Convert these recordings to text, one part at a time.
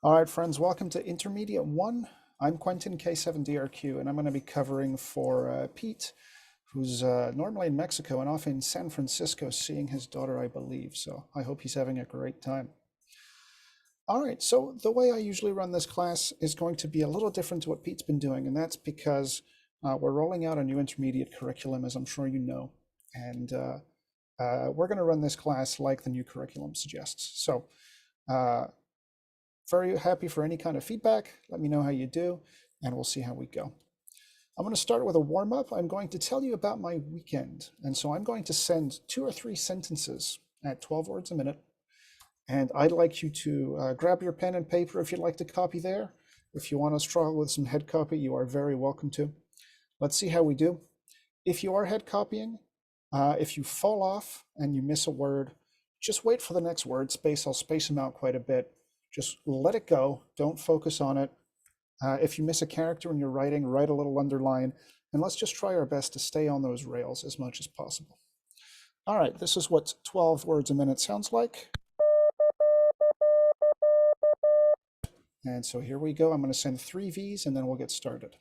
All right, friends, welcome to Intermediate 1. I'm Quentin, K7DRQ, and I'm going to be covering for Pete, who's normally in Mexico and off in San Francisco seeing his daughter, I believe. So I hope he's having a great time. All right, so the way I usually run this class is going to be a little different to what Pete's been doing, and that's because we're rolling out a new intermediate curriculum, as I'm sure you know. And we're going to run this class like the new curriculum suggests. So very happy for any kind of feedback. Let me know how you do, and we'll see how we go. I'm going to start with a warm-up. I'm going to tell you about my weekend. And so I'm going to send 2 or 3 sentences at 12 words a minute. And I'd like you to grab your pen and paper if you'd like to copy there. If you want to struggle with some head copy, you are very welcome to. Let's see how we do. If you are head copying, if you fall off and you miss a word, just wait for the next word space. I'll space them out quite a bit. Just let it go. Don't focus on it. If you miss a character in your writing, write a little underline, and let's just try our best to stay on those rails as much as possible. All right, this is what 12 words a minute sounds like. And so here we go. I'm going to send 3 Vs, and then we'll get started.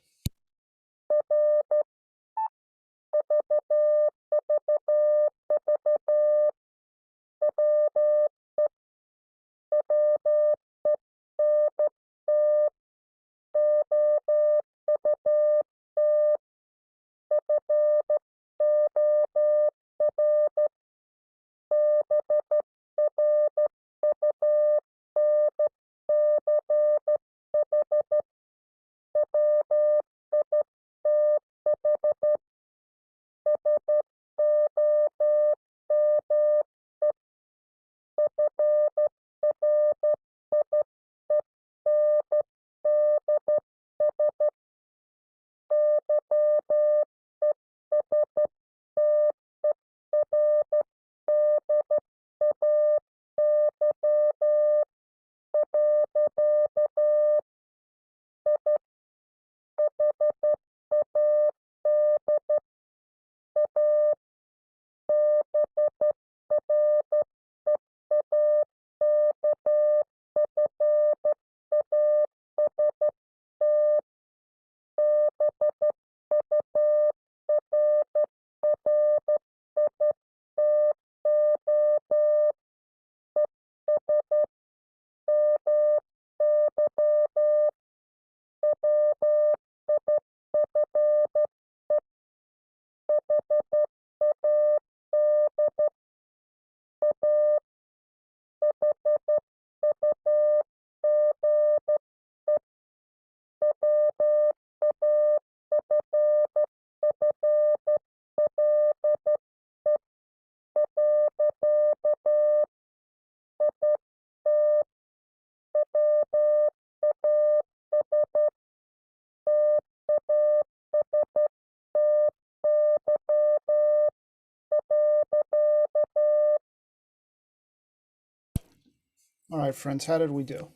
All right, friends, how did we do?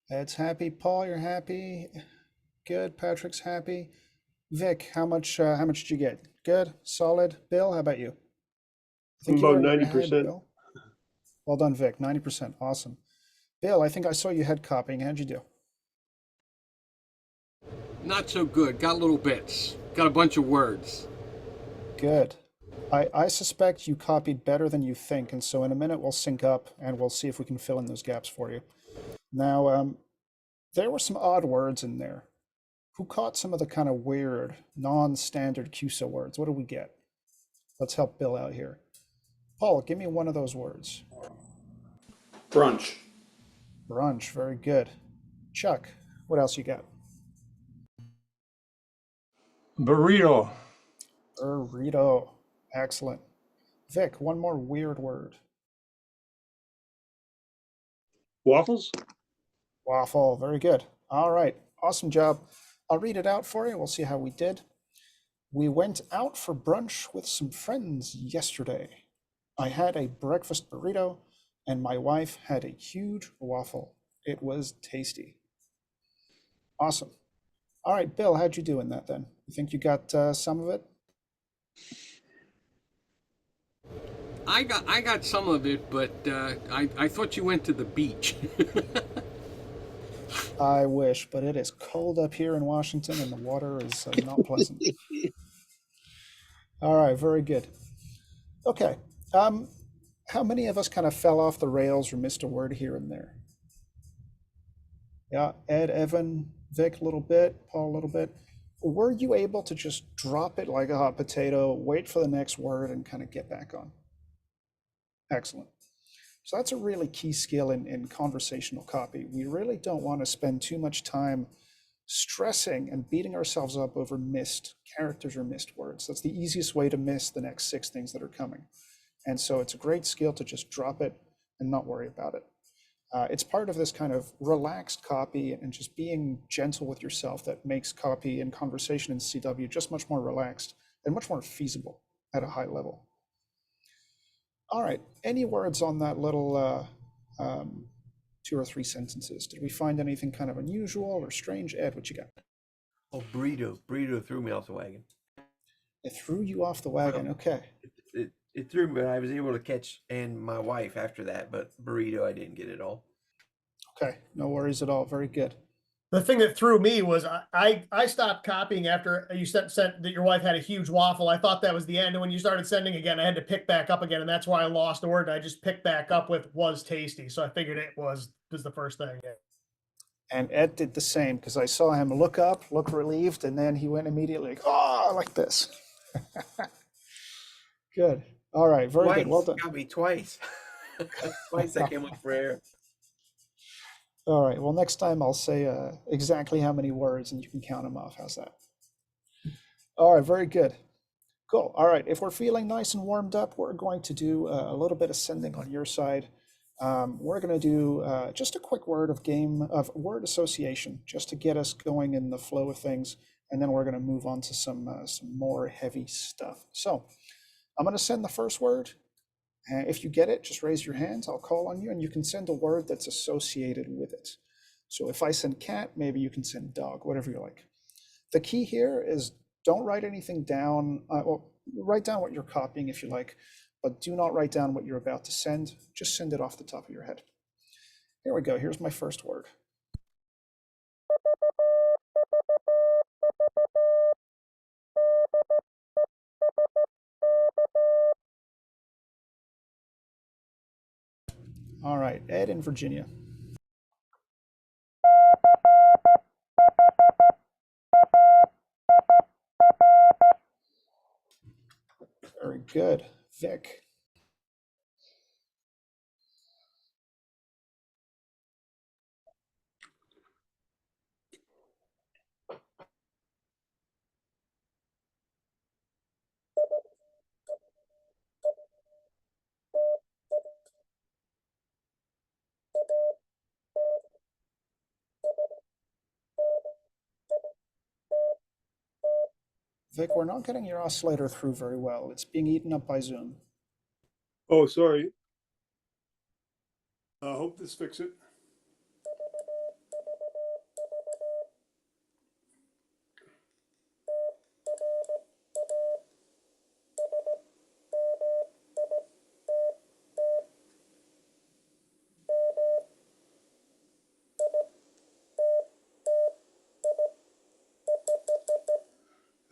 Ed's happy. Paul, you're happy. Good. Patrick's happy. Vic, how much did you get? Good, solid. Bill, how about you? I think you About were ahead, 90%. Bill. Well done, Vic. 90%. Awesome. Bill, I think I saw you head copying. How'd you do? Not so good. Got little bits. Got a bunch of words. Good. I suspect you copied better than you think, and so in a minute we'll sync up and we'll see if we can fill in those gaps for you. Now, there were some odd words in there. Who caught some of the kind of weird, non-standard CUSA words? What do we get? Let's help Bill out here. Paul, give me one of those words. Brunch. Brunch, very good. Chuck, what else you got? Burrito. Burrito, excellent. Vic, one more weird word. Waffles? Waffle, very good. All right, awesome job. I'll read it out for you. We'll see how we did. We went out for brunch with some friends yesterday. I had a breakfast burrito, and my wife had a huge waffle. It was tasty. Awesome. All right, Bill, how'd you do in that then? You think you got some of it? I got some of it, but I thought you went to the beach. I wish, but it is cold up here in Washington and the water is not pleasant. All right, very good. Okay. Um, how many of us kind of fell off the rails or missed a word here and there? Yeah, Ed, Evan, Vic, a little bit, Paul, a little bit. Were you able to just drop it like a hot potato, wait for the next word, and kind of get back on? Excellent. So that's a really key skill in conversational copy. We really don't want to spend too much time stressing and beating ourselves up over missed characters or missed words. That's the easiest way to miss the next 6 things that are coming. And so it's a great skill to just drop it and not worry about it. It's part of this kind of relaxed copy and just being gentle with yourself that makes copy and conversation in CW just much more relaxed and much more feasible at a high level. All right, any words on that little 2 or 3 sentences? Did we find anything kind of unusual or strange? Ed, what you got? Oh, burrito. Burrito threw me off the wagon. It threw you off the wagon. Okay. It threw me, but I was able to catch and my wife after that, but burrito, I didn't get it all. Okay. No worries at all. Very good. The thing that threw me was I stopped copying after you sent that your wife had a huge waffle. I thought that was the end. And when you started sending again, I had to pick back up again. And that's why I lost the word. I just picked back up with was tasty. So I figured it was the first thing. Yeah. And Ed did the same because I saw him look up, look relieved, and then he went immediately like, oh, like this. Good. All right. Very good. Well done. Got me twice. Twice I came up for air. All right. Well, next time I'll say exactly how many words and you can count them off. How's that? All right. Very good. Cool. All right. If we're feeling nice and warmed up, we're going to do a little bit of sending on your side. We're going to do just a quick word of word association, just to get us going in the flow of things, and then we're going to move on to some more heavy stuff. So I'm going to send the first word. If you get it, just raise your hands. I'll call on you, and you can send a word that's associated with it. So if I send cat, maybe you can send dog, whatever you like. The key here is don't write anything down. Well, write down what you're copying if you like, but do not write down what you're about to send. Just send it off the top of your head. Here we go. Here's my first word. All right, Ed in Virginia. Very good. Vic. Vic, we're not getting your oscillator through very well. It's being eaten up by Zoom. Oh, sorry. I hope this fix it.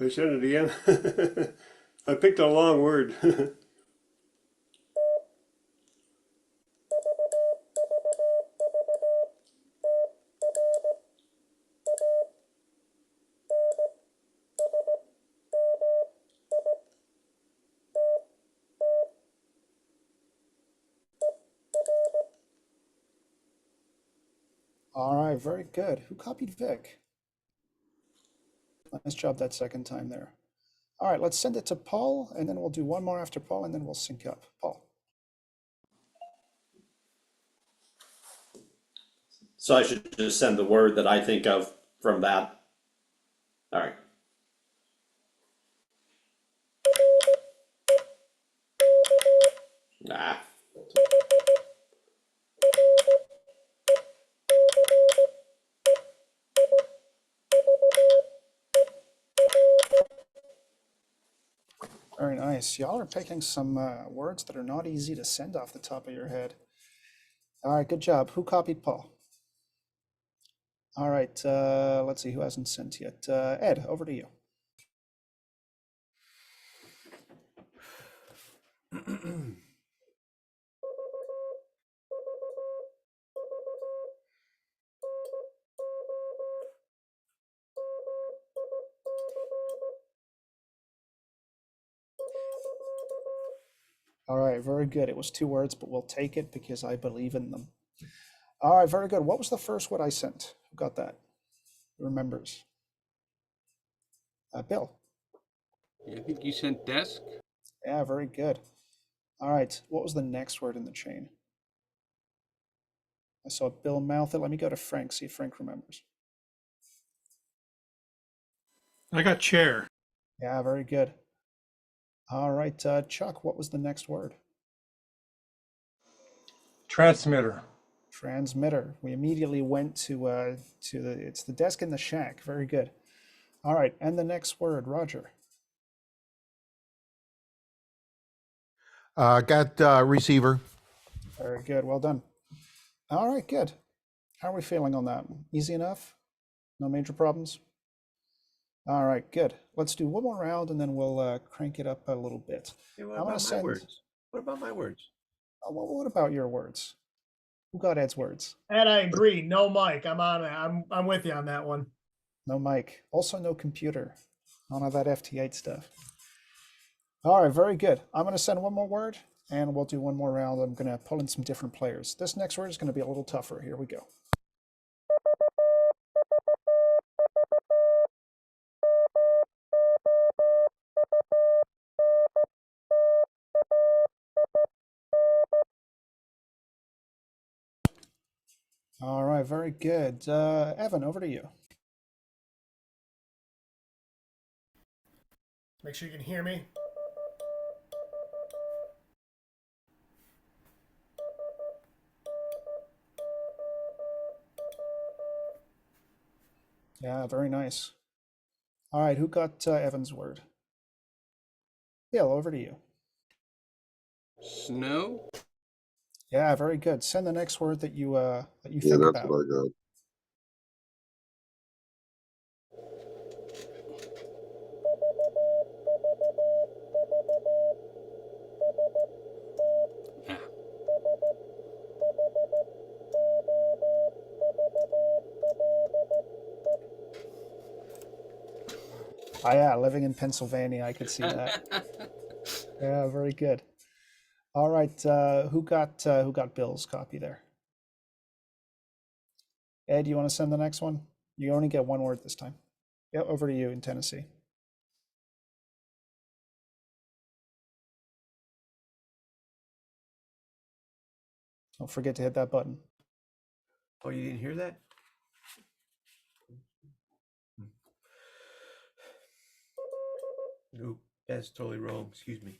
I said it again. I picked a long word. All right, very good. Who copied Vic? Nice job that second time there. All right, let's send it to Paul, and then we'll do one more after Paul, and then we'll sync up. Paul. So I should just send the word that I think of from that. All right. Ah. nice. Y'all are picking some words that are not easy to send off the top of your head. All right, good job. Who copied Paul? All right, let's see who hasn't sent yet. Ed, over to you. All right, very good. It was 2 words, but we'll take it because I believe in them. All right, very good. What was the first word I sent? Who got that? Who remembers? Bill. Yeah, I think you sent desk. Yeah, very good. All right, what was the next word in the chain? I saw Bill mouth it. Let me go to Frank, see if Frank remembers. I got chair. Yeah, very good. All right, Chuck, what was the next word? Transmitter. Transmitter. We immediately went to it's the desk in the shack. Very good. All right, and the next word, Roger. Got receiver. Very good. Well done. All right, good. How are we feeling on that? Easy enough? No major problems? All right, good. Let's do one more round and then we'll crank it up a little bit. Hey, what I'm gonna about my send. words? What about my words? What about your words? Who got Ed's words? And I agree. No mic. I'm on it. I'm with you on that one. No mic. Also no computer. None of that FT8 stuff. All right, very good. I'm going to send one more word and we'll do one more round. I'm going to pull in some different players. This next word is going to be a little tougher. Here we go. All right, very good. Evan, over to you. Make sure you can hear me. Yeah, very nice. All right, who got Evan's word? Bill, over to you. Snow. Yeah, very good. Send the next word that you Yeah, think that's about. what I got. Ah, Oh yeah, living in Pennsylvania, I could see that. Yeah, very good. All right, who got Bill's copy there? Ed, you want to send the next one? You only get one word this time. Yeah, over to you in Tennessee. Don't forget to hit that button. Oh, you didn't hear that? Nope, that's totally wrong. Excuse me.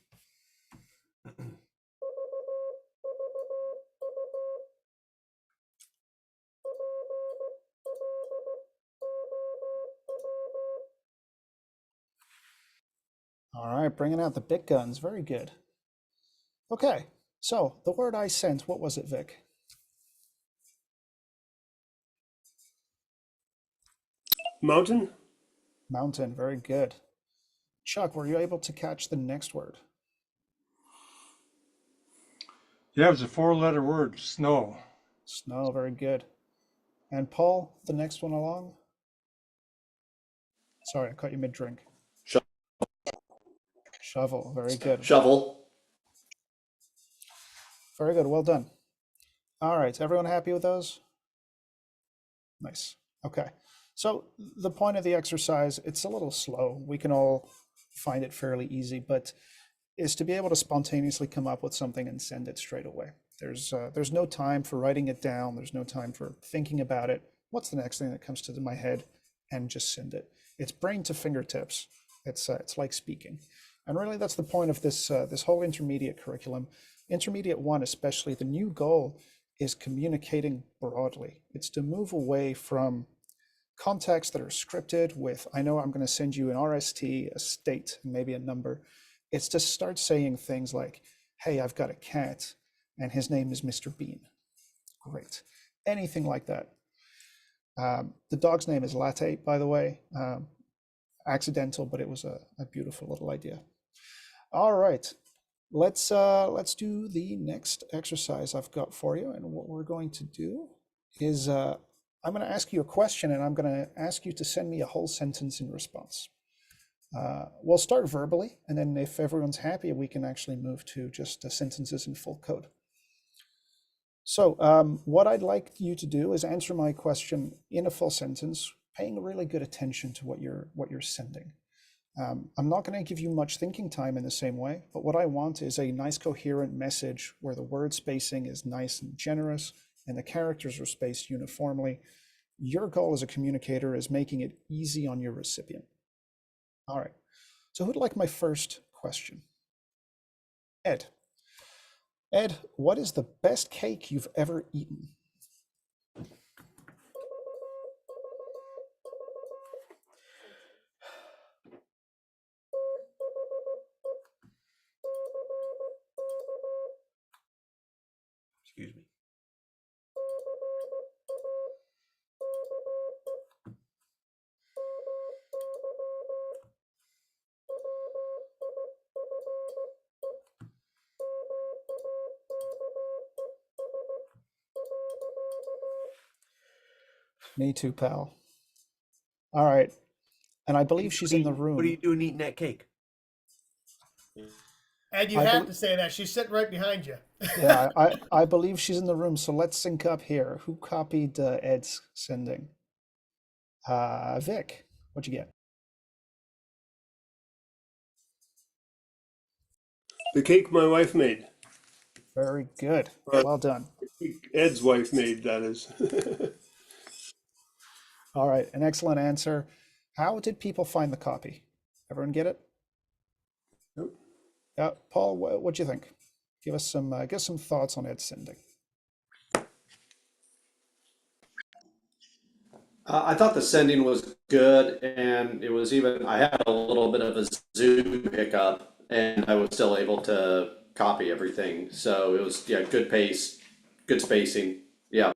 All right, bringing out the big guns. Very good. Okay, so the word I sent, what was it, Vic? Mountain? Mountain. Very good. Chuck, were you able to catch the next word? Yeah, it was a 4-letter word, snow. Snow. Very good. And Paul, the next one along? Sorry, I caught you mid-drink. Shovel. Very good. Shovel. Very good. Well done. All right, everyone happy with those? Nice. Okay. So the point of the exercise, it's a little slow. We can all find it fairly easy, but is to be able to spontaneously come up with something and send it straight away. There's no time for writing it down. There's no time for thinking about it. What's the next thing that comes to my head, and just send it. It's brain to fingertips. It's like speaking, and really that's the point of this whole intermediate curriculum. Intermediate 1 especially, the new goal is communicating broadly. It's to move away from contexts that are scripted with, I know I'm going to send you an RST, a state, and maybe a number. It's to start saying things like, hey, I've got a cat and his name is Mr. Bean. Great. Anything like that. The dog's name is Latte, by the way. Accidental, but it was a beautiful little idea. All right, let's do the next exercise I've got for you. And what we're going to do is I'm going to ask you a question, and I'm going to ask you to send me a whole sentence in response. We'll start verbally, and then if everyone's happy, we can actually move to just sentences in full code. So what I'd like you to do is answer my question in a full sentence, paying really good attention to what you're sending. I'm not going to give you much thinking time in the same way, but what I want is a nice coherent message where the word spacing is nice and generous and the characters are spaced uniformly. Your goal as a communicator is making it easy on your recipient. All right, so who'd like my first question? Ed. Ed, what is the best cake you've ever eaten? Excuse me. Me too, pal. All right, and I believe she's in the room. What are you doing eating that cake? Ed, you have to say that. She's sitting right behind you. Yeah, I believe she's in the room, so let's sync up here. Who copied Ed's sending? Vic, what'd you get? The cake my wife made. Very good. Well done. Ed's wife made, that is. All right, an excellent answer. How did people find the copy? Everyone get it? Yep. Yeah, Paul, what'd you think? Give us some thoughts on Ed's sending. I thought the sending was good, and it was even, I had a little bit of a Zoom hiccup, and I was still able to copy everything. So it was, yeah, good pace, good spacing. Yeah.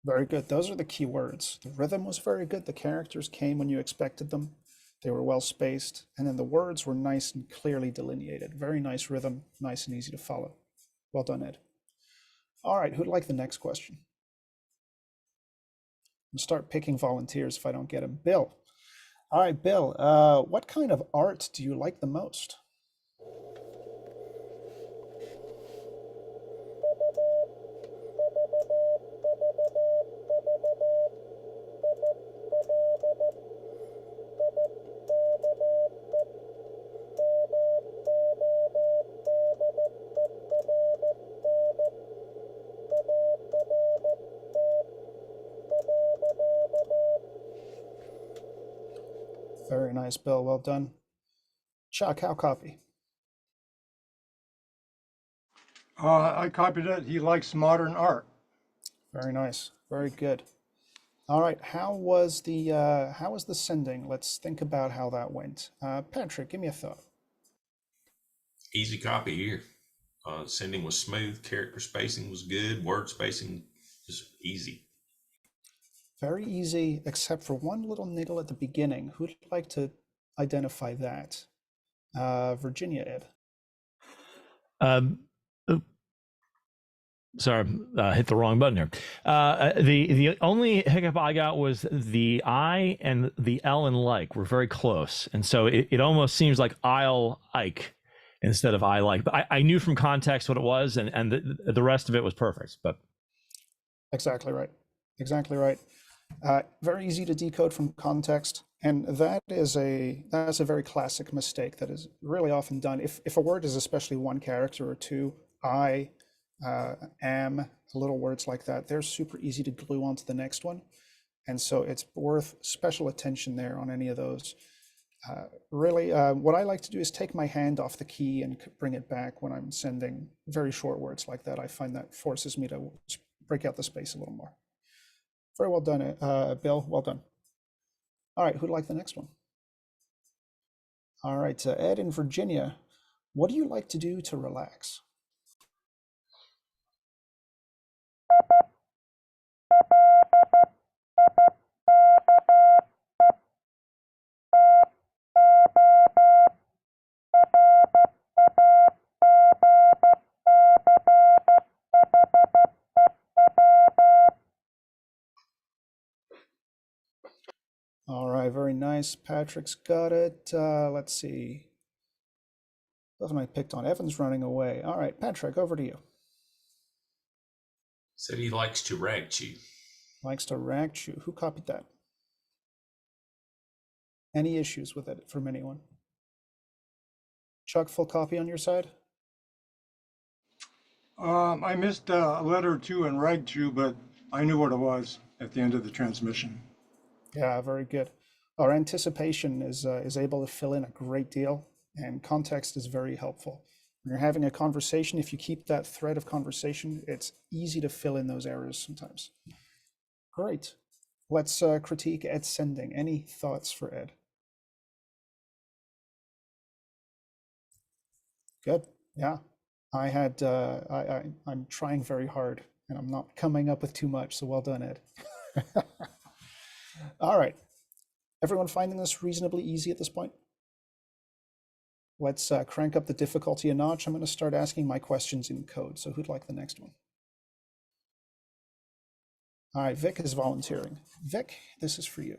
Very good. Those are the key words. The rhythm was very good. The characters came when you expected them. They were well spaced. And then the words were nice and clearly delineated. Very nice rhythm, nice and easy to follow. Well done, Ed. All right, who'd like the next question? I'll start picking volunteers if I don't get them. Bill. All right, Bill, what kind of art do you like the most? Very nice, Bill. Well done. Chuck, how copy? I copied it. He likes modern art. Very nice. Very good. All right. How was the sending? Let's think about how that went. Patrick, give me a thought. Easy copy here. Sending was smooth. Character spacing was good. Word spacing was easy. Very easy, except for one little niggle at the beginning. Who'd like to identify that? Virginia, Ed. Sorry, hit the wrong button here. The only hiccup I got was the I and the L in like were very close, and so it almost seems like I'll Ike instead of I like. But I knew from context what it was, and the rest of it was perfect. But Exactly right. Exactly right. Very easy to decode from context, and that's a very classic mistake that is really often done. If a word is especially one character or two, I, am, little words like that, they're super easy to glue onto the next one, and so it's worth special attention there on any of those. Really, what I like to do is take my hand off the key and bring it back when I'm sending very short words like that. I find that forces me to break out the space a little more. Very well done, Bill. Well done. All right, who'd like the next one? All right, Ed in Virginia. What do you like to do to relax? All right, very nice. Patrick's got it. Let's see. Wasn't I picked on? Evan's running away. All right, Patrick, over to you. Said he likes to rag chew. Likes to rag chew. Who copied that? Any issues with it from anyone? Chuck, full copy on your side? I missed a letter or two in rag chew, but I knew what it was at the end of the transmission. Yeah, very good. Our anticipation is able to fill in a great deal, and context is very helpful. When you're having a conversation, if you keep that thread of conversation, it's easy to fill in those errors sometimes. Great. Let's critique Ed's sending. Any thoughts for Ed? Good. Yeah. I had I'm trying very hard and I'm not coming up with too much, so well done, Ed. All right. Everyone finding this reasonably easy at this point? Let's crank up the difficulty a notch. I'm going to start asking my questions in code. So who'd like the next one? All right, Vic is volunteering. Vic, this is for you.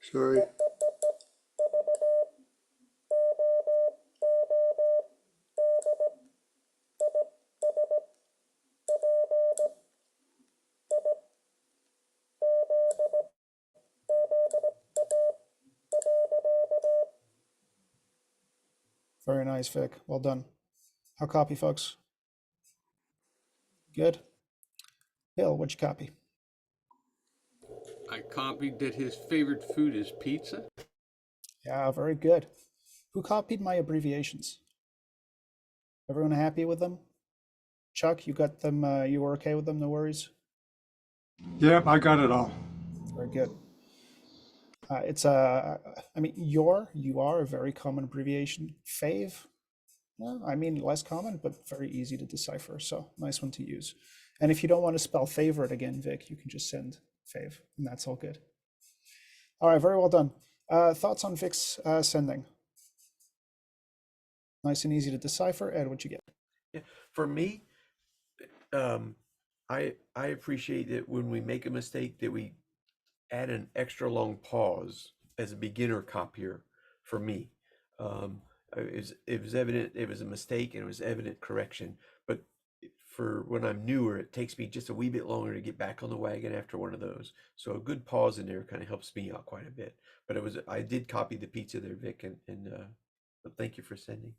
Sorry. Very nice, Vic. Well done. How copy, folks? Good. Bill, what'd you copy? I copied that his favorite food is pizza. Yeah, very good. Who copied my abbreviations? Everyone happy with them? Chuck, you got them, you were okay with them, no worries? Yep, I got it all. Very good. It's I mean, you are a very common abbreviation. Fave, well, I mean, less common, but very easy to decipher. So nice one to use. And if you don't want to spell favorite again, Vic, you can just send fave, and that's all good. All right, very well done. Thoughts on Vic's sending? Nice and easy to decipher. Ed, what'd you get? Yeah, for me, I appreciate that when we make a mistake that we add an extra long pause as a beginner copier. For me, it was evident it was a mistake and it was evident correction. But for when I'm newer, it takes me just a wee bit longer to get back on the wagon after one of those. So a good pause in there kind of helps me out quite a bit. But I did copy the pizza there, Vic, and but thank you for sending.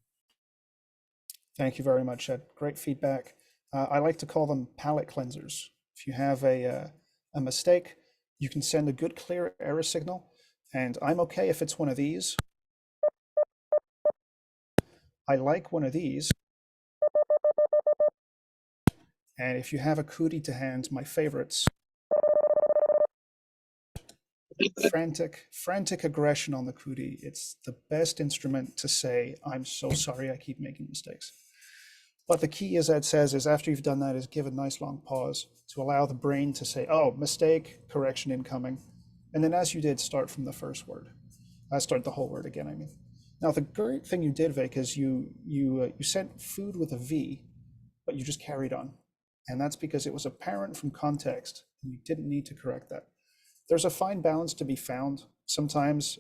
Thank you very much, Ed. Great feedback. I like to call them palate cleansers. If you have a mistake, you can send a good clear error signal, and I'm okay if it's one of these. I like one of these. And if you have a cootie to hand, my favorites. Frantic aggression on the cootie. It's the best instrument to say, I'm so sorry I keep making mistakes. But the key, as Ed says, is after you've done that, is give a nice long pause to allow the brain to say, oh, mistake, correction incoming. And then as you did, start from the first word. Start the whole word again, I mean. Now, the great thing you did, Vic, is you sent food with a V, but you just carried on. And that's because it was apparent from context, and you didn't need to correct that. There's a fine balance to be found. Sometimes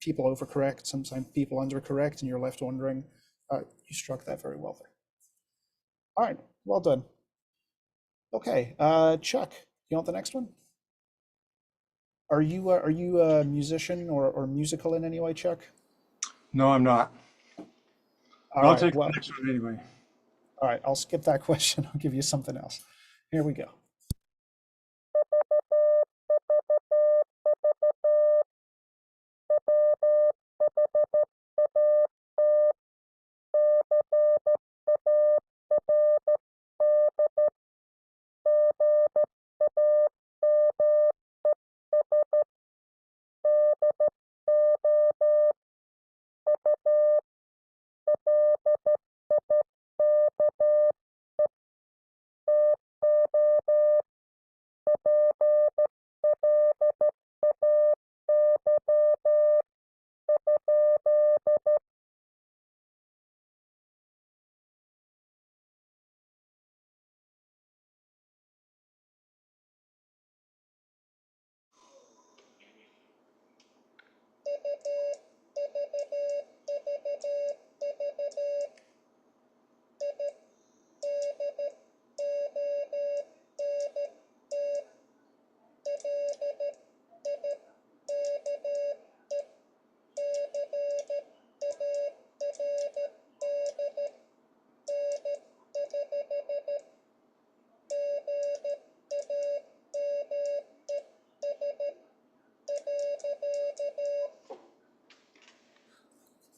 people overcorrect, sometimes people undercorrect, and you're left wondering. You struck that very well there. All right, well done. Okay, Chuck, you want the next one? Are you a musician or musical in any way, Chuck? No, I'm not. All I'll right, take well, the next one anyway. all right, I'll skip that question. I'll give you something else. Here we go.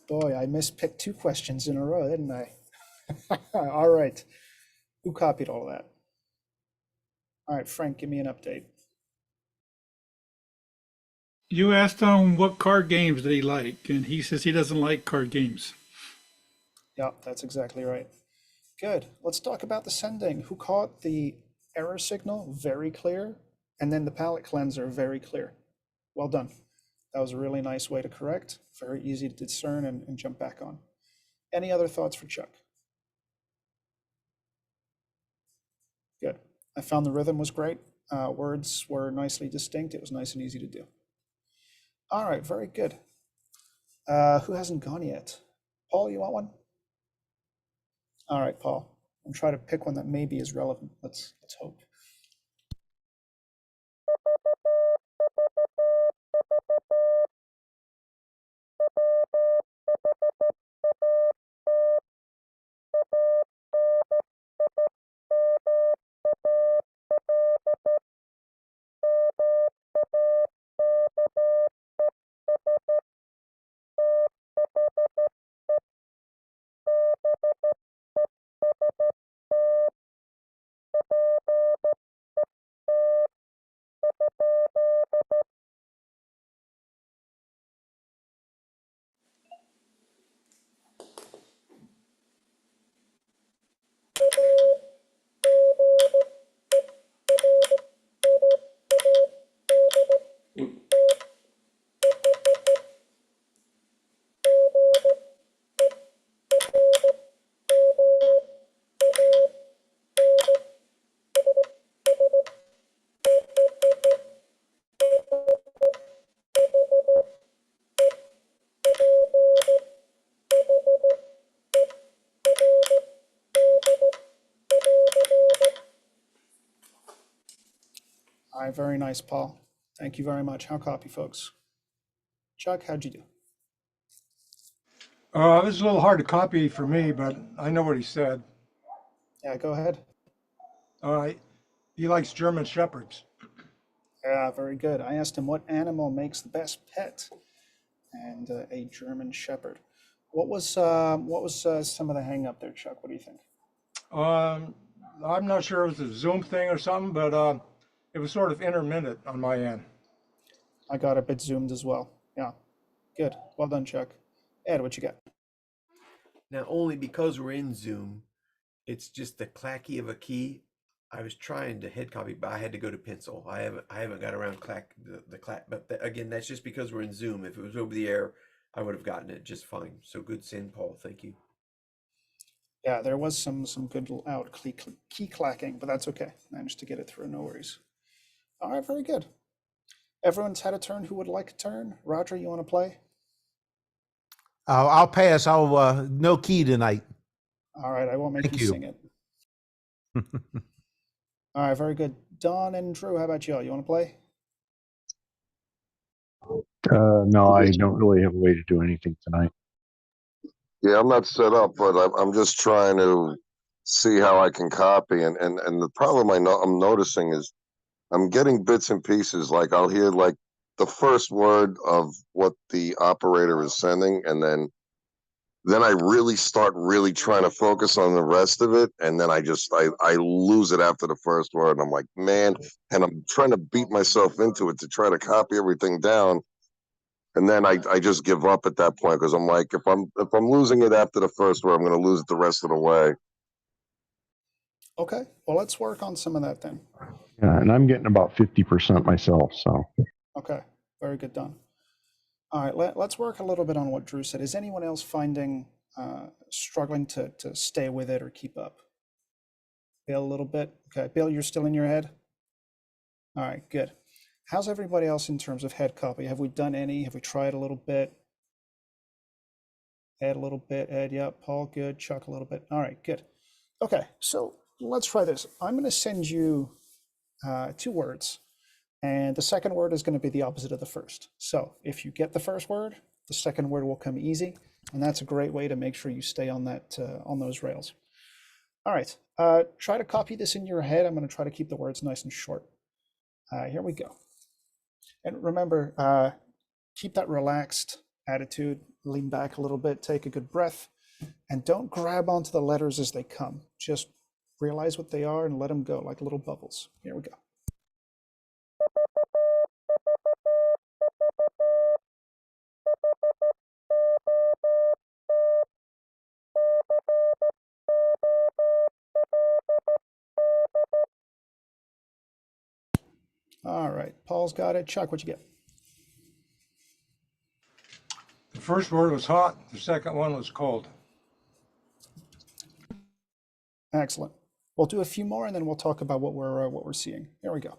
Boy, I mispicked two questions in a row, didn't I? All right, who copied all that? All right, Frank, give me an update. You asked him what card games did he like, and he says he doesn't like card games. Yeah, that's exactly right. Good. Let's talk about the sending. Who caught the error signal very clear, and then the palette cleanser very clear? Well done. That was a really nice way to correct. Very easy to discern and jump back on. Any other thoughts for Chuck? Good. I found the rhythm was great. Words were nicely distinct. It was nice and easy to do. All right, very good. Who hasn't gone yet? Paul, you want one? All right, Paul. I'm trying to pick one that maybe is relevant. Let's hope. All right, very nice, Paul. Thank you very much. How copy, folks? Chuck, how'd you do? It was a little hard to copy for me, but I know what he said. Yeah, go ahead. Uh, he likes German Shepherds. Yeah, very good. I asked him what animal makes the best pet, and a German Shepherd. What was some of the hang up there, Chuck? What do you think? I'm not sure if it was a Zoom thing or something, but it was sort of intermittent on my end. I got a bit zoomed as well. Yeah, good. Well done, Chuck. Ed, what you got? Now, only because we're in Zoom, it's just the clacky of a key. I was trying to head copy, but I had to go to pencil. I haven't got around the clack. But again, that's just because we're in Zoom. If it was over the air, I would have gotten it just fine. So good send, Paul. Thank you. Yeah, there was some good out key clacking, but that's okay. Managed to get it through, no worries. All right, very good. Everyone's had a turn who would like a turn. Roger, you want to play? I'll pass. I'll no key tonight. All right, I won't make Thank you you. sing it. All right, very good. Don and Drew, how about you? You want to play? No, I don't really have a way to do anything tonight. Yeah, I'm not set up, but I'm just trying to see how I can copy. And the problem I'm noticing is I'm getting bits and pieces. Like I'll hear like the first word of what the operator is sending, and then I really start trying to focus on the rest of it, and then I lose it after the first word. And I'm like, man, and I'm trying to beat myself into it to try to copy everything down. And then I just give up at that point because I'm like, if I'm losing it after the first word, I'm going to lose it the rest of the way. Okay, well, let's work on some of that then. Yeah, and I'm getting about 50% myself. So Okay, very good, Don. All right, let's work a little bit on what Drew said. Is anyone else finding struggling to stay with it or keep up? Bill, a little bit. Okay, Bill, you're still in your head? All right, good. How's everybody else in terms of head copy? Have we done any? Have we tried a little bit? Ed a little bit. Ed, yep. Paul, good. Chuck a little bit. All right, good. Okay, so let's try this. I'm going to send you 2 words, and the second word is going to be the opposite of the first. So if you get the first word, the second word will come easy, and that's a great way to make sure you stay on that on those rails. All right, try to copy this in your head. I'm going to try to keep the words nice and short. Here we go. And remember, keep that relaxed attitude, lean back a little bit, take a good breath, and don't grab onto the letters as they come. Just realize what they are and let them go like little bubbles. Here we go. All right, Paul's got it. Chuck, what'd you get? The first word was hot. The second one was cold. Excellent. We'll do a few more and then we'll talk about what we're seeing. Here we go.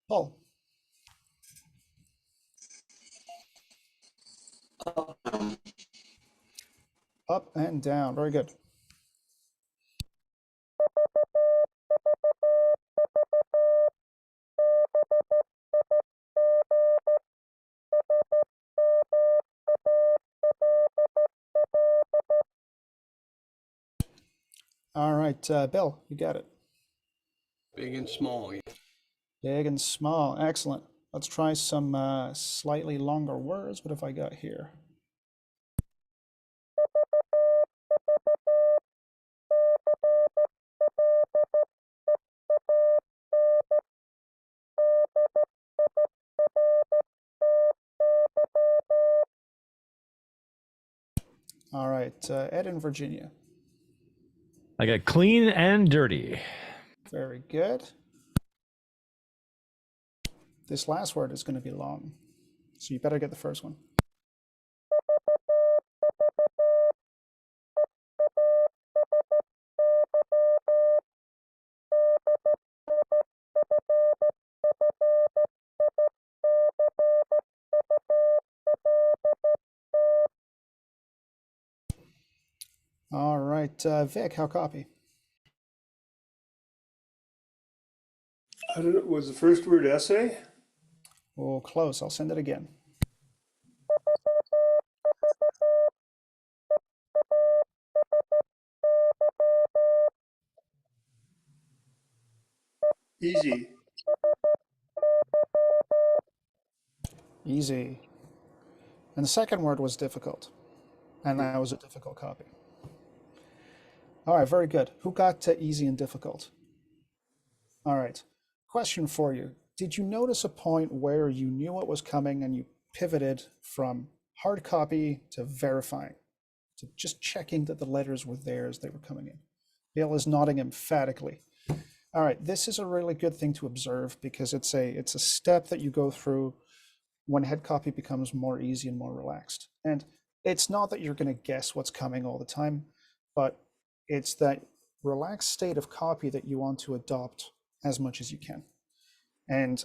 Paul. Up and down. Very good. All right, Bill, you got it. Big and small. Big and small. Excellent. Let's try some slightly longer words. What have I got here? All right, Ed in Virginia. I got clean and dirty. Very good. This last word is going to be long, so you better get the first one. All right, Vic, how copy? I don't know. Was the first word essay? Oh, close. I'll send it again. Easy. Easy. And the second word was difficult, and that was a difficult copy. All right, very good. Who got to easy and difficult? All right. Question for you. Did you notice a point where you knew what was coming and you pivoted from hard copy to verifying, to just checking that the letters were there as they were coming in? Bill is nodding emphatically. All right, this is a really good thing to observe because it's a step that you go through when head copy becomes more easy and more relaxed. And it's not that you're going to guess what's coming all the time, but it's that relaxed state of copy that you want to adopt as much as you can. And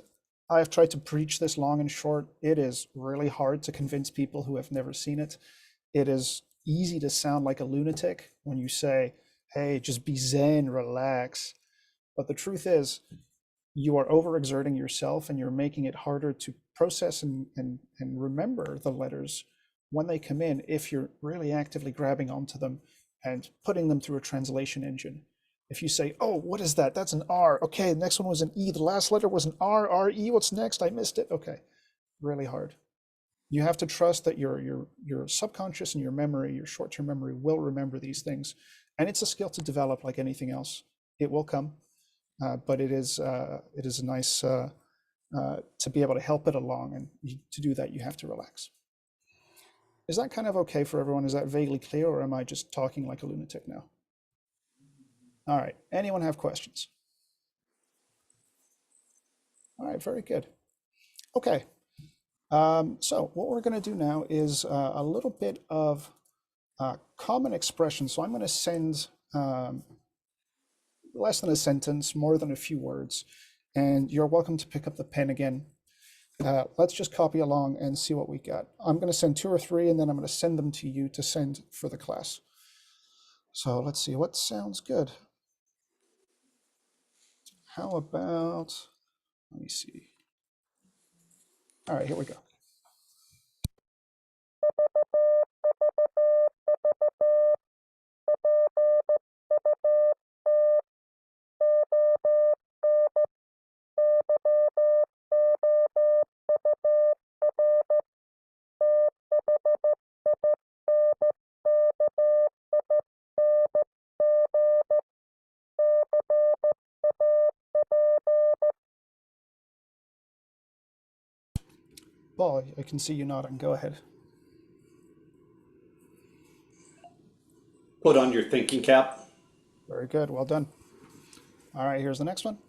I've tried to preach this long and short. It is really hard to convince people who have never seen it. It is easy to sound like a lunatic when you say, hey, just be zen, relax. But the truth is, you are overexerting yourself and you're making it harder to process and remember the letters when they come in if you're really actively grabbing onto them and putting them through a translation engine. If you say, oh, what is that? That's an R. Okay, the next one was an E. The last letter was an R, R-E. What's next? I missed it. Okay, really hard. You have to trust that your subconscious and your memory, your short-term memory will remember these things. And it's a skill to develop like anything else. It will come. But it is a nice to be able to help it along, and to do that you have to relax. Is that kind of okay for everyone? Is that vaguely clear, or am I just talking like a lunatic now? All right, anyone have questions? All right, very good. Okay, so what we're going to do now is a little bit of common expressions. So I'm going to send less than a sentence, more than a few words, and you're welcome to pick up the pen again. Let's just copy along and see what we got. I'm going to send 2 or 3, and then I'm going to send them to you to send for the class. So let's see what sounds good. How about, let me see. All right, here we go. Paul, I can see you nodding. Go ahead. Put on your thinking cap. Very good. Well done. All right, here's the next one.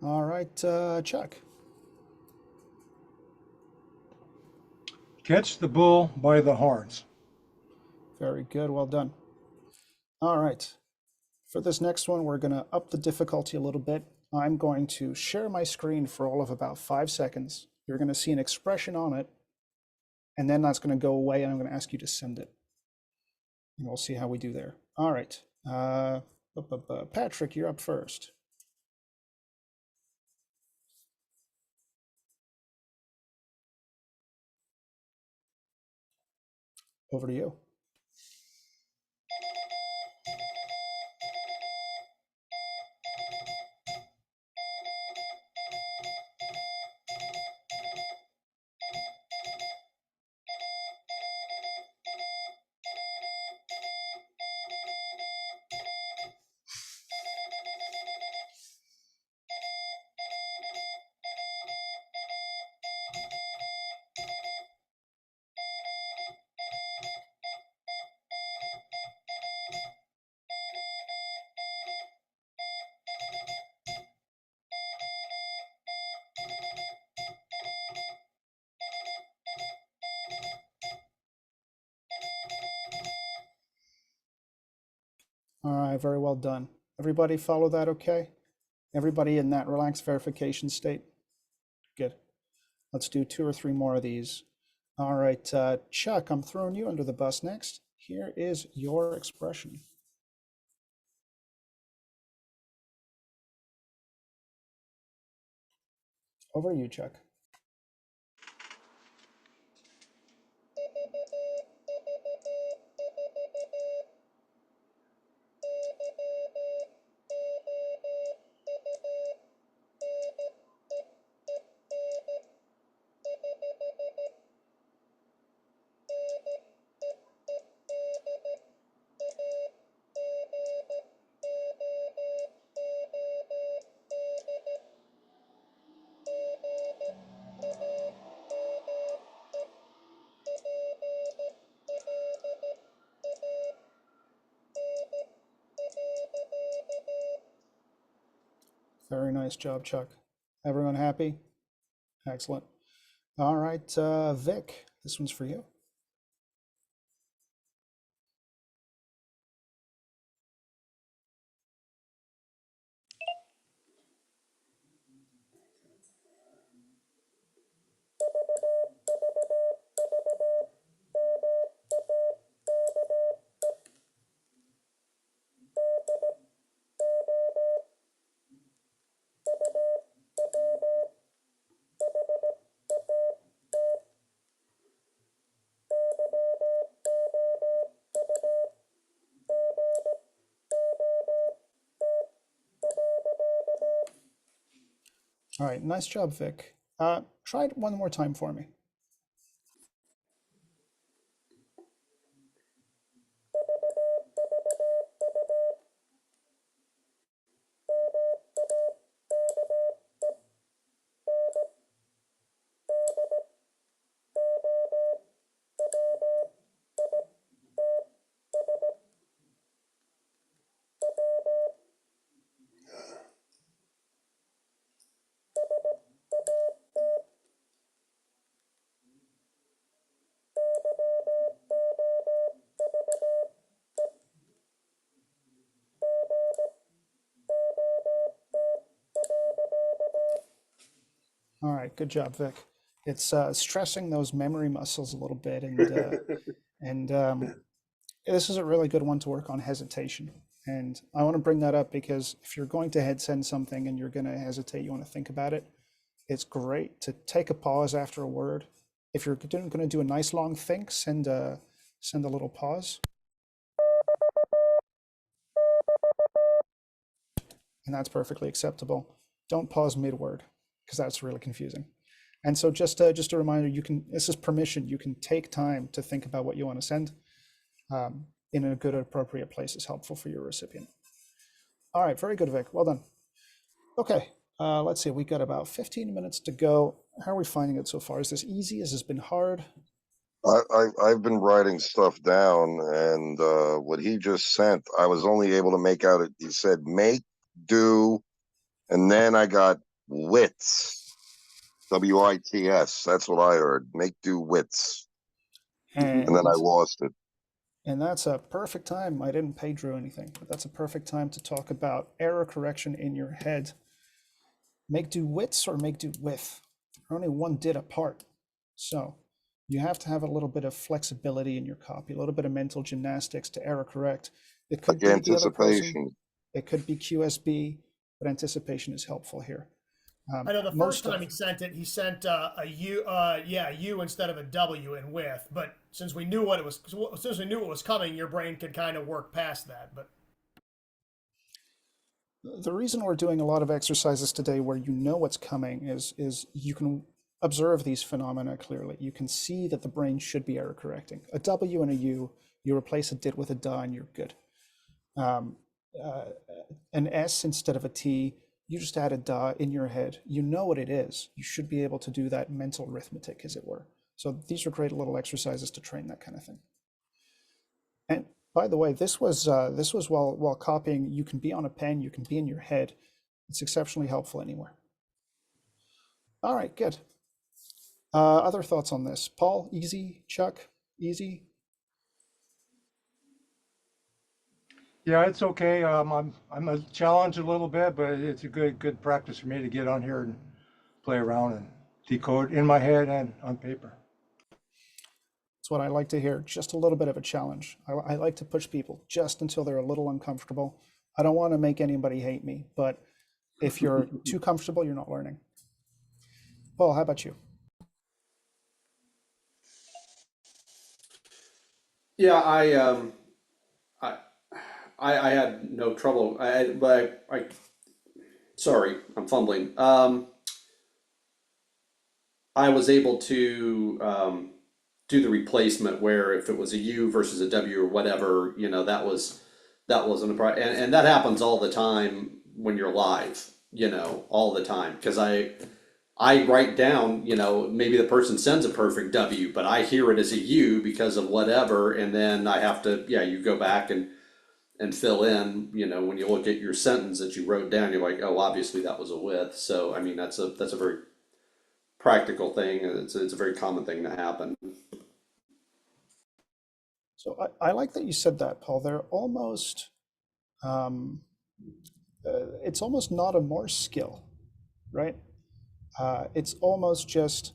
All right, Chuck. Catch the bull by the horns. Very good. Well done. All right. For this next one, we're going to up the difficulty a little bit. I'm going to share my screen for all of about 5 seconds. You're going to see an expression on it, and then that's going to go away, and I'm going to ask you to send it. And we'll see how we do there. All right. Patrick, you're up first. Over to you. All right, very well done. Everybody follow that okay? Everybody in that relaxed verification state? Good. Let's do 2 or 3 more of these. All right, Chuck, I'm throwing you under the bus next. Here is your expression. Over to you, Chuck. Very nice job, Chuck. Everyone happy? Excellent. All right, Vic, this one's for you. All right, nice job, Vic. Try it one more time for me. All right, good job, Vic. It's stressing those memory muscles a little bit, and this is a really good one to work on hesitation. And I want to bring that up because if you're going to head send something and you're going to hesitate, you want to think about it. It's great to take a pause after a word. If you're going to do a nice long think, send a little pause. And that's perfectly acceptable. Don't pause mid-word because that's really confusing. And so just a reminder, this is permission. You can take time to think about what you want to send in a good, appropriate place is helpful for your recipient. All right, very good, Vic. Well done. Okay, let's see. We got about 15 minutes to go. How are we finding it so far? Is this easy? Has this been hard? I've been writing stuff down, and what he just sent, I was only able to make out it. He said make, do, and then I got wits. WITS. That's what I heard. Make, do, wits. And then I lost it. And that's a perfect time. I didn't pay Drew anything, but that's a perfect time to talk about error correction in your head. Make do wits or make do with. They're only one dit apart. So you have to have a little bit of flexibility in your copy, a little bit of mental gymnastics to error correct. It could be the other person. It could be QSB, but anticipation is helpful here. I know the first time he sent it, he sent a U instead of a W in with. But since we knew what was coming, your brain could kind of work past that. But the reason we're doing a lot of exercises today where you know what's coming is you can observe these phenomena clearly. You can see that the brain should be error correcting. A W and a U, you replace a dit with a da and you're good. An S instead of a T, you just add a da in your head. You know what it is. You should be able to do that mental arithmetic, as it were. So these are great little exercises to train that kind of thing. And by the way, this was while copying. You can be on a pen, you can be in your head. It's exceptionally helpful anywhere. All right, good. Other thoughts on this? Paul, easy. Chuck, easy. Yeah, it's okay. I'm challenged a little bit, but it's a good practice for me to get on here and play around and decode in my head and on paper. That's what I like to hear. Just a little bit of a challenge. I like to push people just until they're a little uncomfortable. I don't want to make anybody hate me, but if you're too comfortable, you're not learning. Paul, how about you? Yeah, I I had no trouble. I sorry, I'm fumbling. I was able to do the replacement where if it was a U versus a W or whatever, that wasn't a problem, and that happens all the time when you're live, all the time because I write down, maybe the person sends a perfect W, but I hear it as a U because of whatever, and then I have to, yeah, you go back and fill in, when you look at your sentence that you wrote down, you're like, oh, obviously that was a with. So I mean, that's a very practical thing, and it's a very common thing to happen. So I like that you said that, Paul. Um, it's almost not a Morse skill, right? It's almost just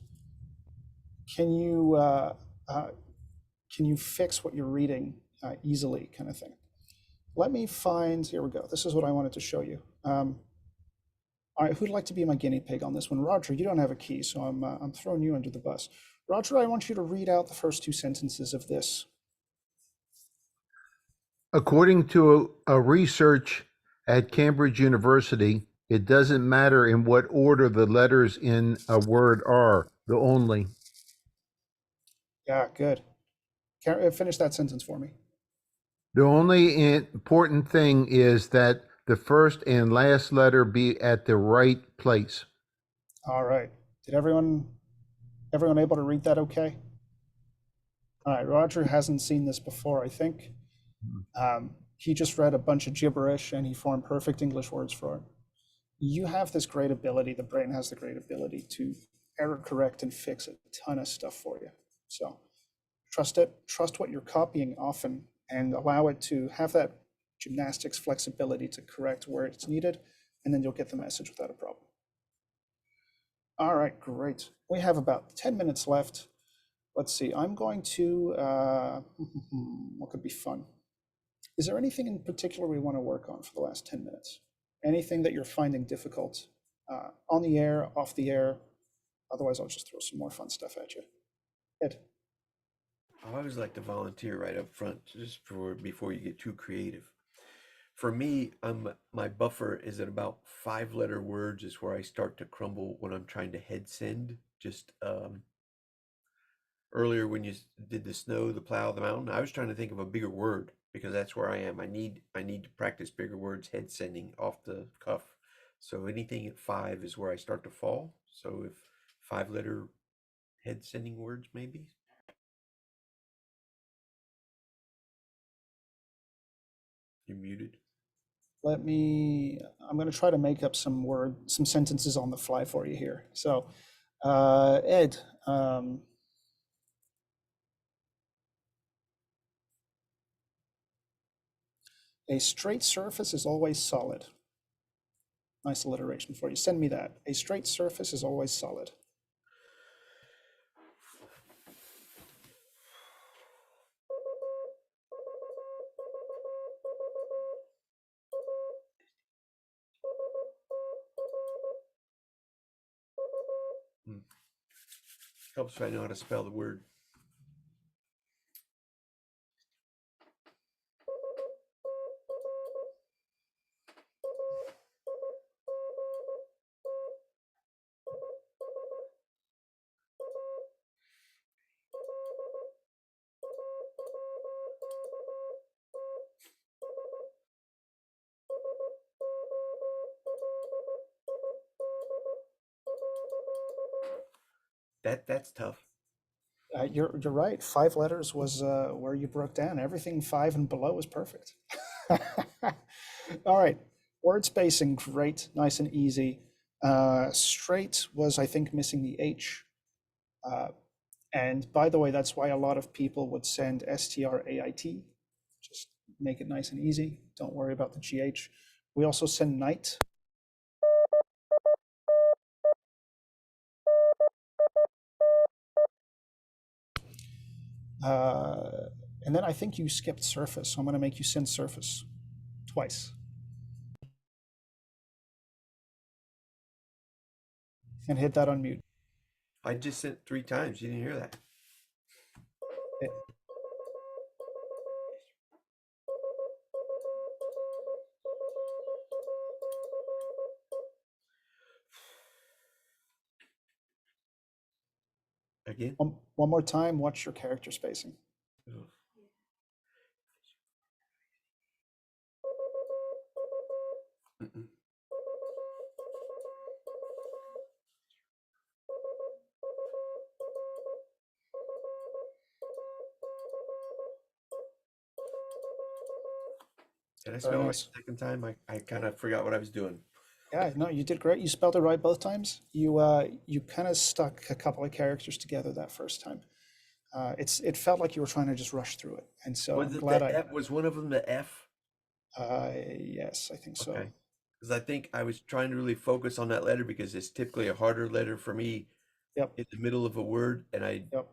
can you uh, uh, can you fix what you're reading easily, kind of thing. Let me find. Here we go. This is what I wanted to show you. All right, who'd like to be my guinea pig on this one? Roger, you don't have a key, so I'm throwing you under the bus. Roger, I want you to read out the first two sentences of this. According to a research at Cambridge University, it doesn't matter in what order the letters in a word are, the only. Yeah, good. Finish that sentence for me. The only important thing is that the first and last letter be at the right place. All right. Did everyone able to read that okay? All right, Roger hasn't seen this before, I think. He just read a bunch of gibberish and he formed perfect English words for it. You have this great ability, the brain has the great ability to error correct and fix a ton of stuff for you. So trust it, trust what you're copying often, and allow it to have that gymnastics flexibility to correct where it's needed, and then you'll get the message without a problem. All right, great. We have about 10 minutes left. Let's see, I'm going to, what could be fun? Is there anything in particular we want to work on for the last 10 minutes? Anything that you're finding difficult on the air, off the air? Otherwise, I'll just throw some more fun stuff at you. Ed. I always like to volunteer right up front, just before you get too creative. For me, my buffer is at about 5-letter words is where I start to crumble when I'm trying to head send. Just earlier when you did the snow, the plow, the mountain, I was trying to think of a bigger word because that's where I am. I need to practice bigger words head sending off the cuff. So anything at 5 is where I start to fall. So if 5-letter head sending words, maybe. You're muted. I'm going to try to make up some sentences on the fly for you here. So, Ed, a straight surface is always solid. Nice alliteration for you. Send me that. A straight surface is always solid. Helps if I know how to spell the word. That's tough. You're right. 5 letters was where you broke down. Everything 5 and below was perfect. All right. Word spacing, great, nice and easy. Straight was, I think, missing the H. And by the way, that's why a lot of people would send STRAIT. Just make it nice and easy. Don't worry about the GH. We also send night. And then I think you skipped surface. So I'm going to make you send surface twice. And hit that unmute. I just sent 3 times. You didn't hear that. Again? One more time, watch your character spacing. Ugh. Mm-mm. Did I spell Very it right nice. the second time? I kind of forgot what I was doing. Yeah, no, you did great. You spelled it right both times. You kind of stuck a couple of characters together that first time. It felt like you were trying to just rush through it, and so Was I'm it glad the F? Was one of them the F? yes, I think so. Okay. Because I think I was trying to really focus on that letter because it's typically a harder letter for me Yep, in the middle of a word, and I yep.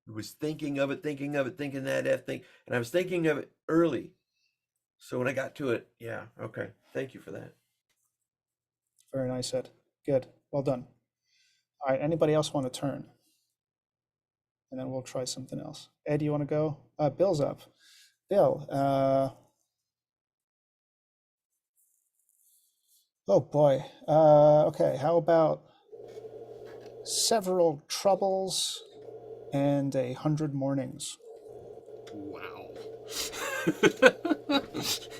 was thinking that F thing, and I was thinking of it early. So when I got to it, yeah, okay. Thank you for that. Very nice, Ed. Good. Well done. All right, anybody else want to turn? And then we'll try something else. Ed, you want to go? Bill's up. Bill, oh boy. Okay, how about several troubles and 100 mornings? Wow.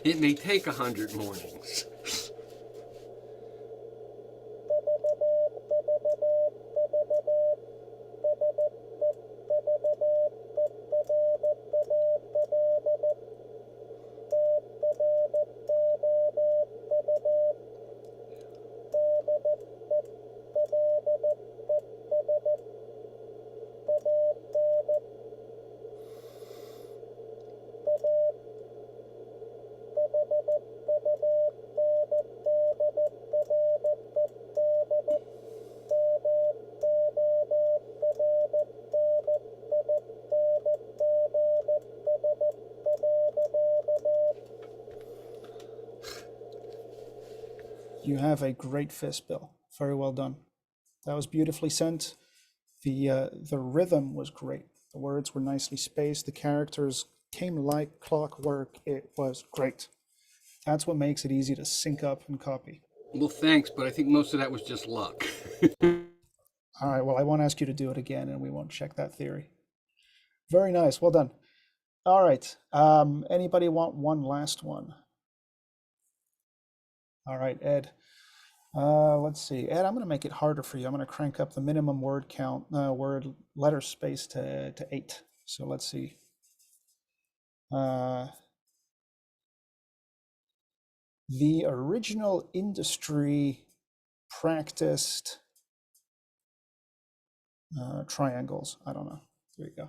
It may take 100 mornings. You have a great fist, Bill. Very well done. That was beautifully sent. The rhythm was great. The words were nicely spaced. The characters came like clockwork. It was great. That's what makes it easy to sync up and copy. Well, thanks, but I think most of that was just luck. All right, well, I won't ask you to do it again, and we won't check that theory. Very nice. Well done. All right. Anybody want one last one? All right, Ed. Let's see. Ed, I'm going to make it harder for you. I'm going to crank up the minimum word count, word letter space to 8. So let's see. The original industry practiced triangles. I don't know. There you go.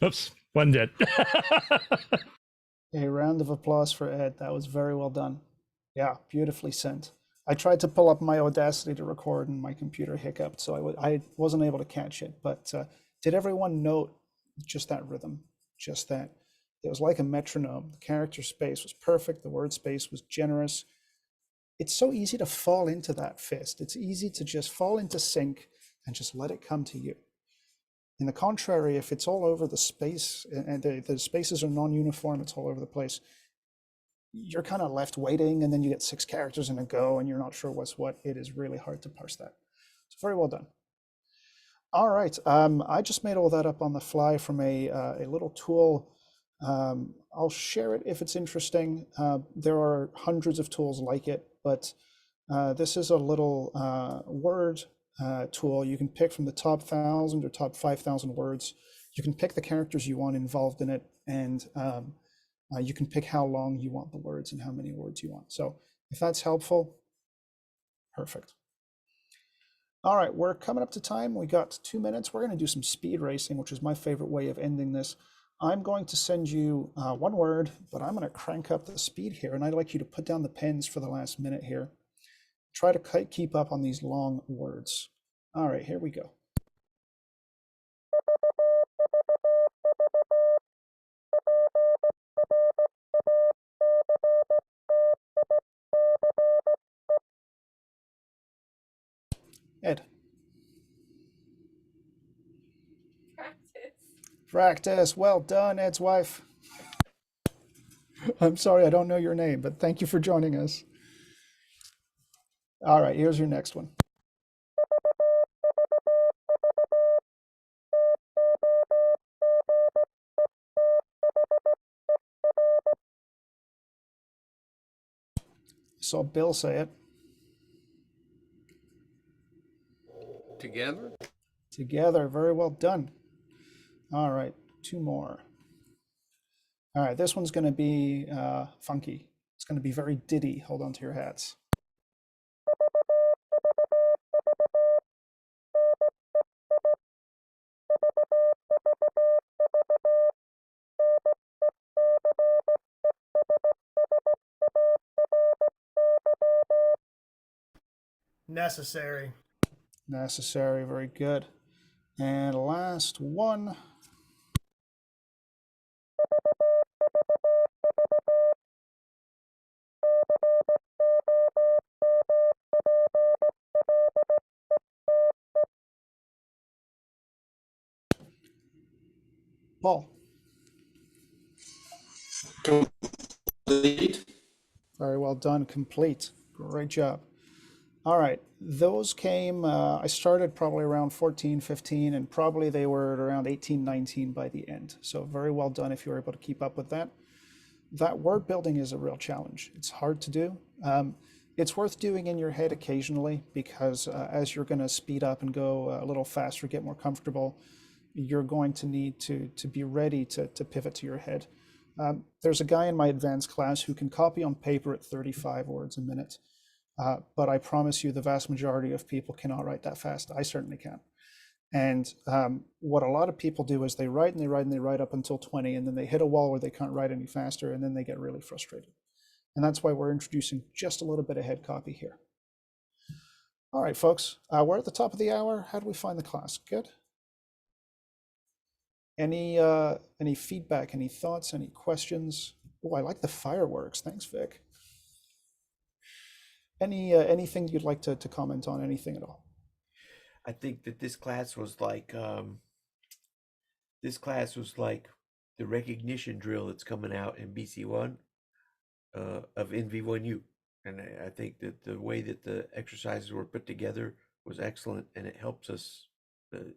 Oops, one did. A round of applause for Ed. That was very well done. Yeah, beautifully sent. I tried to pull up my Audacity to record and my computer hiccuped, so I wasn't able to catch it. But did everyone note just that rhythm? Just that. It was like a metronome. The character space was perfect. The word space was generous. It's so easy to fall into that fist. It's easy to just fall into sync and just let it come to you. In the contrary, if it's all over the space and the spaces are non-uniform, it's all over the place, you're kind of left waiting, and then you get 6 characters in a go and you're not sure what's what. It is really hard to parse that. So very well done. All right, I just made all that up on the fly from a little tool. I'll share it if it's interesting. There are hundreds of tools like it, but this is a little word tool. You can pick from the top 1,000 or top 5,000 words. You can pick the characters you want involved in it, and you can pick how long you want the words and how many words you want. So if that's helpful, perfect. All right, we're coming up to time. We got 2 minutes. We're going to do some speed racing, which is my favorite way of ending this. I'm going to send you one word, but I'm going to crank up the speed here, and I'd like you to put down the pens for the last minute here. Try to keep up on these long words. All right, here we go. Ed. Practice. Well done, Ed's wife. I'm sorry, I don't know your name, but thank you for joining us. All right, here's your next one. Saw Bill say it. Together? Together, very well done. All right, 2 more. All right, this one's going to be funky. It's going to be very diddy. Hold on to your hats. Necessary. Necessary, very good. And last one. Paul. Complete. Very well done. Complete. Great job. All right. Those came, I started probably around 14, 15, and probably they were at around 18, 19 by the end. So very well done if you were able to keep up with that. That word building is a real challenge. It's hard to do. It's worth doing in your head occasionally because as you're going to speed up and go a little faster, get more comfortable, you're going to need to be ready to pivot to your head. There's a guy in my advanced class who can copy on paper at 35 words a minute, but I promise you the vast majority of people cannot write that fast. I certainly can. And what a lot of people do is they write and they write and they write up until 20, and then they hit a wall where they can't write any faster, and then they get really frustrated. And that's why we're introducing just a little bit of head copy here. All right, folks, we're at the top of the hour. How do we find the class? Good. Any feedback, any thoughts, any questions? Oh, I like the fireworks. Thanks, Vic. Anything you'd like to comment on, anything at all? I think that this class was like the recognition drill that's coming out in BC1 of NV1U, and I think that the way that the exercises were put together was excellent, and it helps us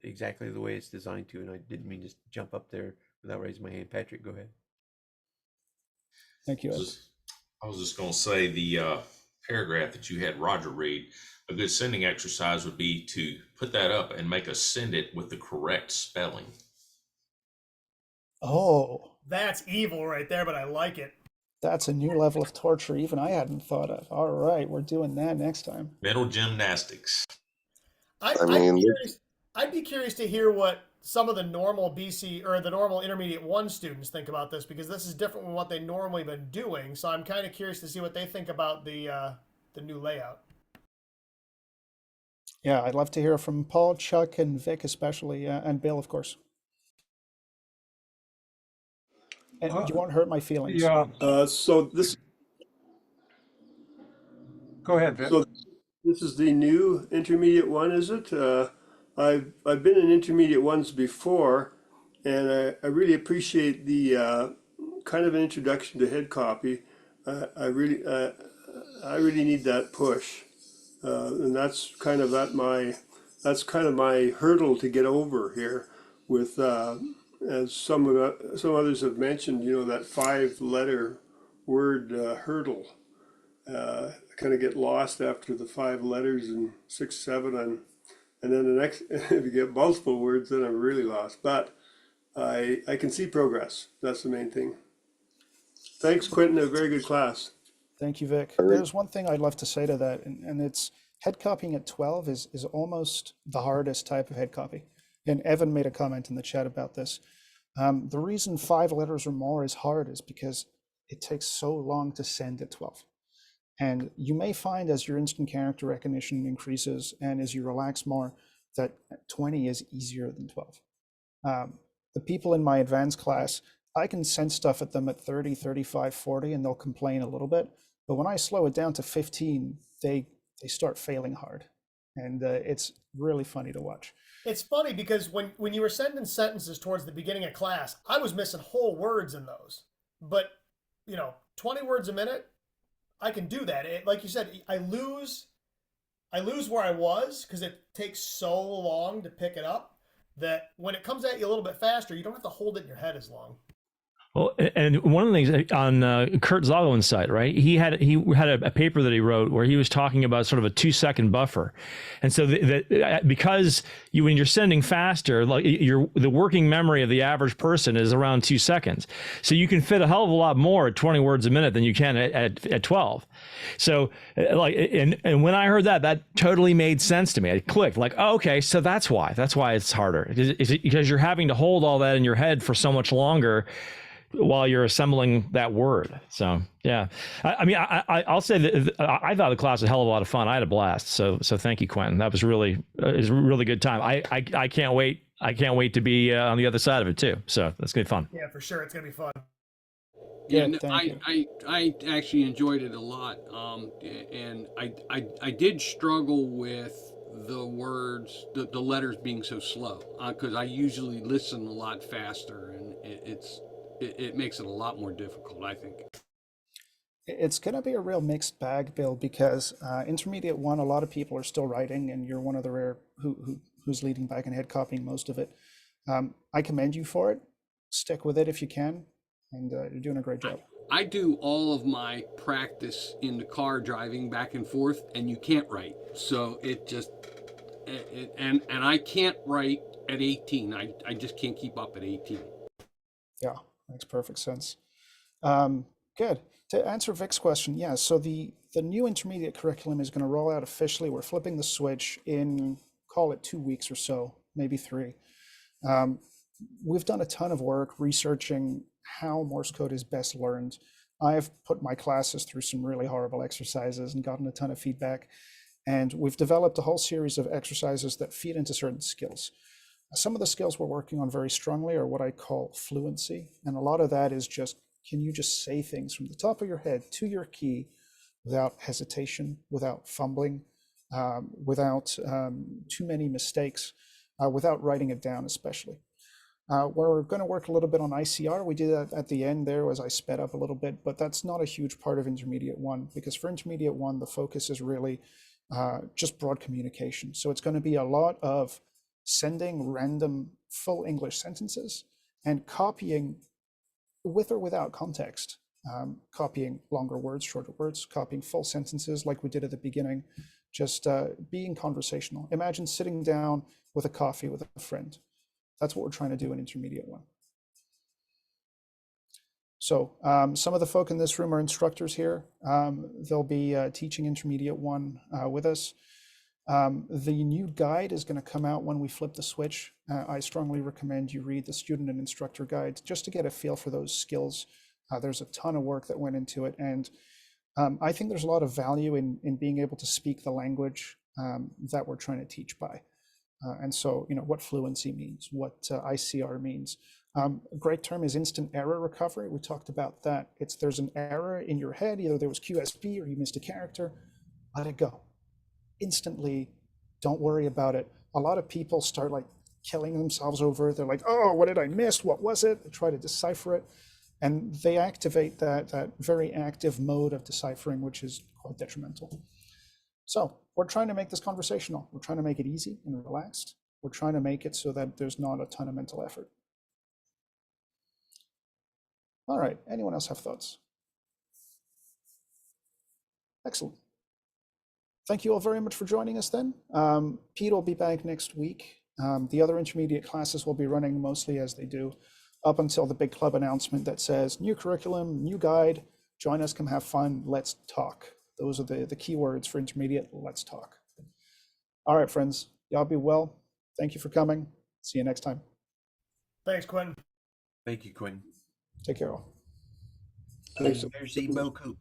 exactly the way it's designed to. And I didn't mean to jump up there without raising my hand. Patrick, go ahead. Thank you, Ed. I was just going to say the paragraph that you had Roger read, a good sending exercise would be to put that up and make us send it with the correct spelling. Oh, That's evil right there, but I like it. that's a new level of torture even I hadn't thought of. All right, we're doing that next time. Mental gymnastics. I'd be curious to hear what some of the normal BC or the normal intermediate 1 students think about this, because this is different from what they normally been doing. So I'm kind of curious to see what they think about the new layout. Yeah, I'd love to hear from Paul, Chuck, and Vic especially, and Bill, of course. And you won't hurt my feelings. Yeah. So this. Go ahead, Vic. So this is the new intermediate 1, is it? I've been in intermediate 1s before, and I really appreciate the kind of an introduction to head copy. I really need that push, and that's kind of my hurdle to get over here. With as some others have mentioned, that 5-letter word hurdle. Kind of get lost after the 5 letters and 6, 7, and then the next, if you get multiple words, then I'm really lost. But I can see progress. That's the main thing. Thanks, Quentin. A very good class. Thank you, Vic. There's one thing I'd love to say to that, and it's head copying at 12 is almost the hardest type of head copy. And Evan made a comment in the chat about this. The reason 5 letters or more is hard is because it takes so long to send at 12. And you may find as your instant character recognition increases and as you relax more, that 20 is easier than 12. The people in my advanced class, I can send stuff at them at 30, 35, 40, and they'll complain a little bit. But when I slow it down to 15, they start failing hard. And it's really funny to watch. It's funny because when you were sending sentences towards the beginning of class, I was missing whole words in those. But, 20 words a minute, I can do that. Like you said, I lose where I was because it takes so long to pick it up that when it comes at you a little bit faster, you don't have to hold it in your head as long. Well, and one of the things on Kurt Zoglin's site, right? He had a paper that he wrote where he was talking about sort of a 2-second buffer, and so because when you're sending faster, like the working memory of the average person is around 2 seconds, so you can fit a hell of a lot more at 20 words a minute than you can at 12. So and when I heard that totally made sense to me. It clicked. Like, oh, okay, so that's why it's harder. Is it because you're having to hold all that in your head for so much longer while you're assembling that word. So yeah, I'll say that I thought the class was a hell of a lot of fun. I had a blast. So thank you, Quentin. That was really a really good time. I can't wait. I can't wait to be on the other side of it too. So that's gonna be fun. Yeah, for sure, it's gonna be fun. Yeah, I actually enjoyed it a lot. And I did struggle with the words, the letters being so slow, because I usually listen a lot faster, and it makes it a lot more difficult, I think. It's going to be a real mixed bag, Bill, because intermediate 1, a lot of people are still writing, and you're one of the rare who's leading back and head copying most of it. I commend you for it. Stick with it if you can, and you're doing a great job. I do all of my practice in the car driving back and forth, and you can't write. So and I can't write at 18. I just can't keep up at 18. Yeah, makes perfect sense. Good. To answer Vic's question, yeah, so the new intermediate curriculum is going to roll out officially. We're flipping the switch in, call it 2 weeks or so, maybe 3. We've done a ton of work researching how Morse code is best learned. I've put my classes through some really horrible exercises and gotten a ton of feedback. And we've developed a whole series of exercises that feed into certain skills. Some of the skills we're working on very strongly are what I call fluency. And a lot of that is just, can you just say things from the top of your head to your key without hesitation, without fumbling, without too many mistakes, without writing it down especially. We're going to work a little bit on ICR. We did that at the end there as I sped up a little bit, but that's not a huge part of intermediate 1, because for intermediate 1, the focus is really just broad communication. So it's going to be a lot of sending random full English sentences and copying with or without context, copying longer words, shorter words, copying full sentences like we did at the beginning, just being conversational. Imagine sitting down with a coffee with a friend. That's what we're trying to do in intermediate 1. So some of the folk in this room are instructors here. They'll be teaching intermediate 1 with us. The new guide is going to come out when we flip the switch. I strongly recommend you read the student and instructor guide just to get a feel for those skills. There's a ton of work that went into it. And I think there's a lot of value in being able to speak the language that we're trying to teach by. And so, what fluency means, what ICR means. A great term is instant error recovery. We talked about that. There's an error in your head, either there was QSP or you missed a character, let it go. Instantly, don't worry about it. A lot of people start like killing themselves over it. They're like, oh, what did I miss? What was it? They try to decipher it. And they activate that very active mode of deciphering, which is quite detrimental. So we're trying to make this conversational. We're trying to make it easy and relaxed. We're trying to make it so that there's not a ton of mental effort. All right, anyone else have thoughts? Excellent. Thank you all very much for joining us then. Pete will be back next week. The other intermediate classes will be running mostly as they do up until the big club announcement that says new curriculum, new guide, join us, come have fun, let's talk. Those are the key words for intermediate, let's talk. All right, friends, y'all be well. Thank you for coming. See you next time. Thanks, Quentin. Thank you, Quentin. Take care all. Merci beaucoup.